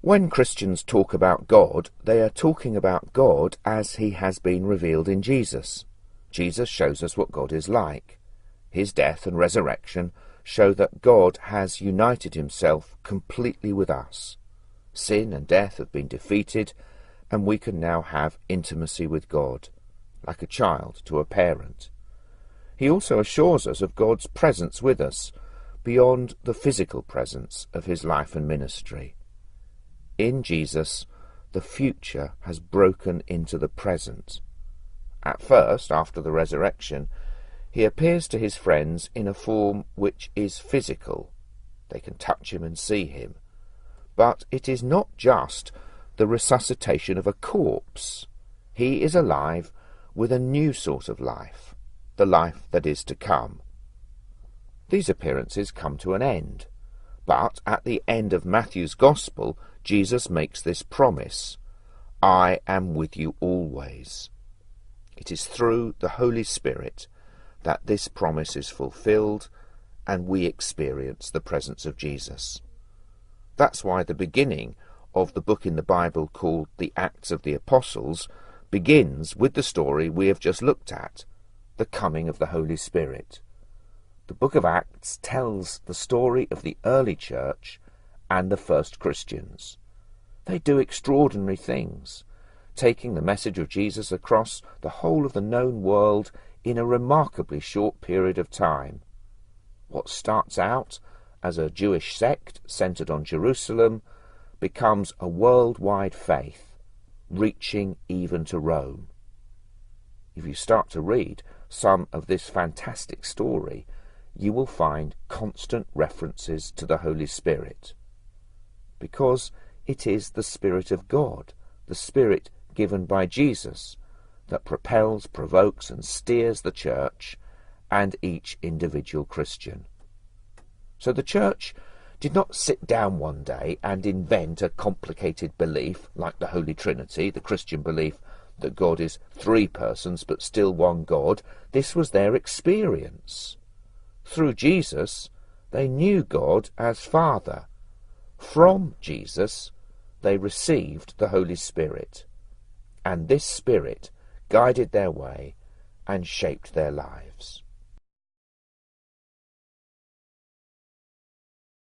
When Christians talk about God, they are talking about God as he has been revealed in Jesus. Jesus shows us what God is like. His death and resurrection show that God has united himself completely with us. Sin and death have been defeated, and we can now have intimacy with God, like a child to a parent. He also assures us of God's presence with us, beyond the physical presence of his life and ministry. In Jesus, the future has broken into the present. At first, after the resurrection, he appears to his friends in a form which is physical. They can touch him and see him. But it is not just the resuscitation of a corpse. He is alive with a new sort of life, the life that is to come. These appearances come to an end. But at the end of Matthew's Gospel, Jesus makes this promise: I am with you always. It is through the Holy Spirit that this promise is fulfilled and we experience the presence of Jesus. That's why the beginning of the book in the Bible called the Acts of the Apostles begins with the story we have just looked at, the coming of the Holy Spirit. The book of Acts tells the story of the early church and the first Christians. They do extraordinary things, taking the message of Jesus across the whole of the known world in a remarkably short period of time. What starts out as a Jewish sect centered on Jerusalem becomes a worldwide faith, reaching even to Rome. If you start to read some of this fantastic story, you will find constant references to the Holy Spirit, because it is the Spirit of God, the Spirit given by Jesus, that propels, provokes and steers the church and each individual Christian. So the church did not sit down one day and invent a complicated belief like the Holy Trinity, the Christian belief that God is three persons but still one God. This was their experience. Through Jesus, they knew God as Father. From Jesus, they received the Holy Spirit, and this Spirit guided their way and shaped their lives.